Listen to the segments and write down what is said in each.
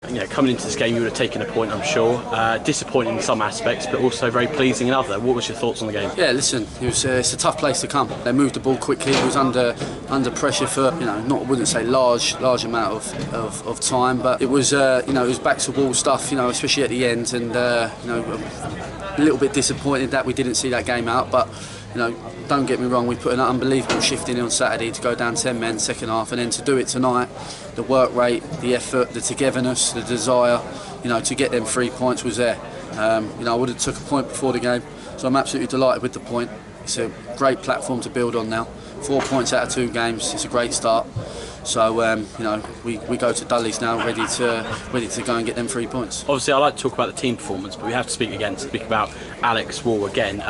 You know, coming into this game, you would have taken a point, I'm sure. Disappointing in some aspects, but also very pleasing in other. What was your thoughts on the game? Yeah, listen, it's a tough place to come. They moved the ball quickly. It was under pressure for I wouldn't say large amount of time, but it was it was back to wall stuff. Especially at the end, and a little bit disappointed that we didn't see that game out, but. Don't get me wrong, we put an unbelievable shift in on Saturday to go down 10 men second half, and then to do it tonight, the work rate, the effort, the togetherness, the desire, to get them 3 points was there. I would have took a point before the game, so I'm absolutely delighted with the point. It's a great platform to build on now. 4 points out of 2 games, it's a great start. So we go to Dudley's now, ready to go and get them 3 points. Obviously, I like to talk about the team performance, but we have to speak about Alex Wall again.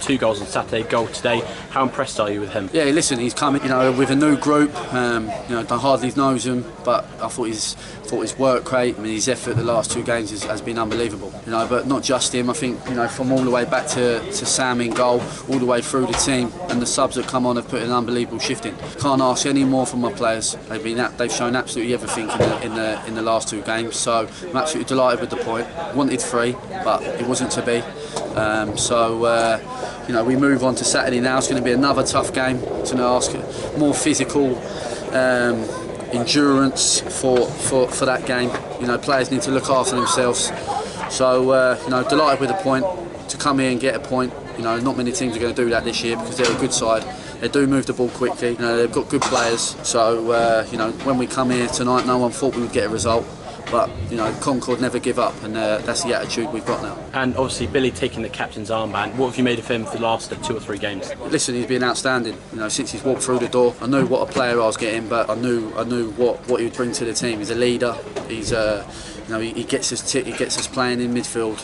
2 goals on Saturday, goal today. How impressed are you with him? Yeah, listen, he's coming, with a new group. Don't hardly knows him, but I thought his work rate, his effort the last 2 games has been unbelievable. But not just him. I think from all the way back to Sammy in goal, all the way through the team, and the subs that come on have put an unbelievable shift in. Can't ask any more from my players. They've shown absolutely everything in the last 2 games. So I'm absolutely delighted with the point. Wanted 3, but it wasn't to be. We move on to Saturday now. It's going to be another tough game. It's going to ask more physical endurance for that game. Players need to look after themselves. So delighted with the point. To come here and get a point. Not many teams are going to do that this year because they're a good side. They do move the ball quickly. They've got good players. So when we come here tonight, no one thought we would get a result. But Concord never give up, and that's the attitude we've got now. And obviously Billy taking the captain's armband. What have you made of him for the last 2 or 3 games? Listen, he's been outstanding. Since he's walked through the door, I knew what a player I was getting, but I knew what he would bring to the team. He's a leader. He's he gets us playing in midfield.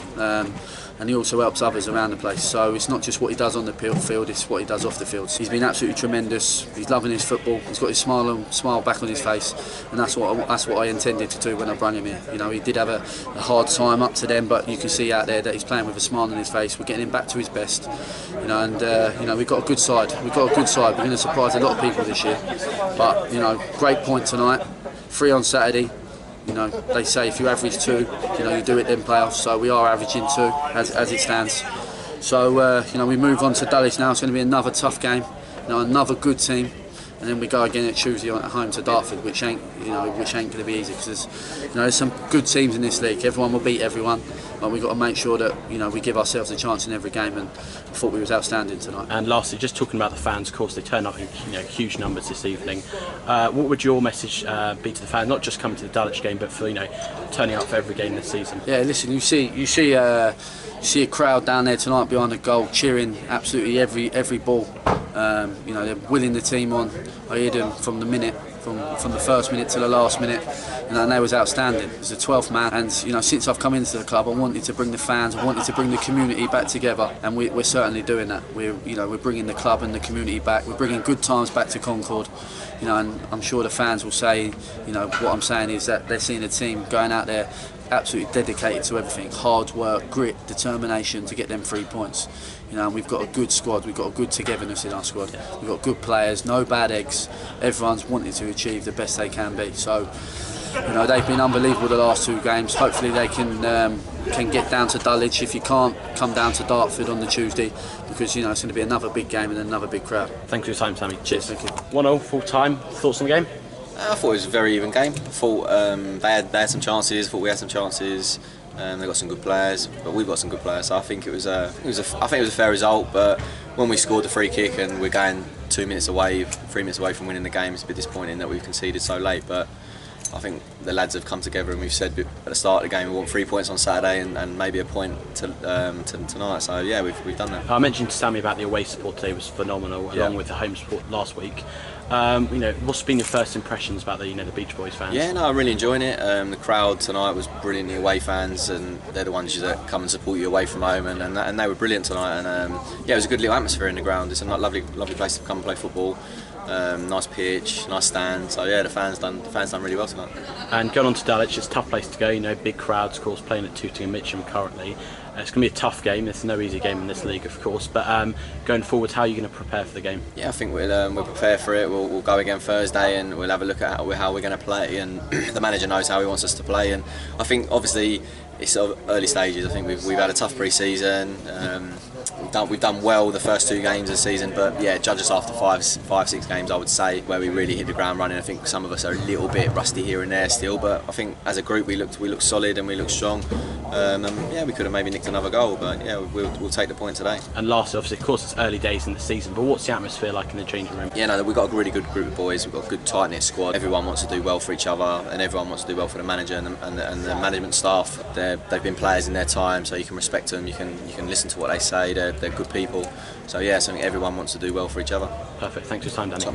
And he also helps others around the place. So it's not just what he does on the field, it's what he does off the field. He's been absolutely tremendous. He's loving his football. He's got his smile back on his face, and that's what I intended to do when I brought him here. He did have a hard time up to then, but you can see out there that he's playing with a smile on his face. We're getting him back to his best. We've got a good side. We're going to surprise a lot of people this year. But great point tonight. 3 on Saturday. They say if you average 2, you do it in playoffs. So we are averaging 2 as it stands. So we move on to Dulwich now. It's going to be another tough game. Another good team, and then we go again at Tuesday at home to Dartford, which ain't going to be easy because there's some good teams in this league. Everyone will beat everyone, but we've got to make sure that we give ourselves a chance in every game. And I thought we was outstanding tonight. And lastly, just talking about the fans, of course, they turned up in huge numbers this evening. What would your message be to the fans, not just coming to the Dulwich game, but for turning up for every game this season? Yeah, listen, you see a crowd down there tonight behind the goal cheering absolutely every ball. They're willing the team on. I heard them from the first minute to the last minute, and they was outstanding. It was the 12th man, and since I've come into the club, I wanted to bring the fans, I wanted to bring the community back together, and we're certainly doing that. We're bringing the club and the community back. We're bringing good times back to Concord, and I'm sure the fans will say, what I'm saying is that they're seeing a team going out there absolutely dedicated to everything, hard work, grit, determination to get them 3 points. We've got a good squad, we've got a good togetherness in our squad, we've got good players, no bad eggs, everyone's wanting to achieve the best they can be. So they've been unbelievable the last 2 games. Hopefully they can get down to Dulwich. If you can't, come down to Dartford on the Tuesday, because it's going to be another big game and another big crowd. Thanks for your time, Sammy. Cheers. Thank you. 1-0 full time. Thoughts on the game? I thought it was a very even game. I thought they had some chances. I thought we had some chances. They got some good players, but we've got some good players. So I think it was a fair result. But when we scored the free kick and we're going 3 minutes away from winning the game, it's a bit disappointing that we've conceded so late. But I think the lads have come together, and we've said at the start of the game we want 3 points on Saturday and maybe a point tonight. So yeah, we've done that. I mentioned to Sammy about the away support today was phenomenal, along with the home support last week. What's been your first impressions about the Beach Boys fans? Yeah, no, I'm really enjoying it. The crowd tonight was brilliant. The away fans, and they're the ones that come and support you away from home, and they were brilliant tonight. And it was a good little atmosphere in the ground. It's a lovely place to come and play football. nice pitch, nice stand. So yeah, the fans done really well tonight. And going on to Dulwich, it's a tough place to go. You know, big crowds, of course, playing at Tooting and Mitcham currently. It's going to be a tough game. There's no easy game in this league, of course. But going forward, how are you going to prepare for the game? Yeah, I think we'll prepare for it. We'll go again Thursday, and we'll have a look at how we're going to play. And the manager knows how he wants us to play. And I think obviously it's sort of early stages. I think we've had a tough pre-season. We've done well the first 2 games of the season, but yeah, judge us after 5-6 games, I would say, where we really hit the ground running. I think some of us are a little bit rusty here and there still, but I think as a group we looked solid and we looked strong. And yeah, we could have maybe nicked another goal, but yeah, we'll take the point today. And lastly, obviously, of course, it's early days in the season, but what's the atmosphere like in the changing room? Yeah, no, we've got a really good group of boys. We've got a good tight-knit squad. Everyone wants to do well for each other, and everyone wants to do well for the manager and the management staff. They've been players in their time, so you can respect them. You can listen to what they say. They're good people. So yeah, so I think everyone wants to do well for each other. Perfect. Thanks for your time, Danny.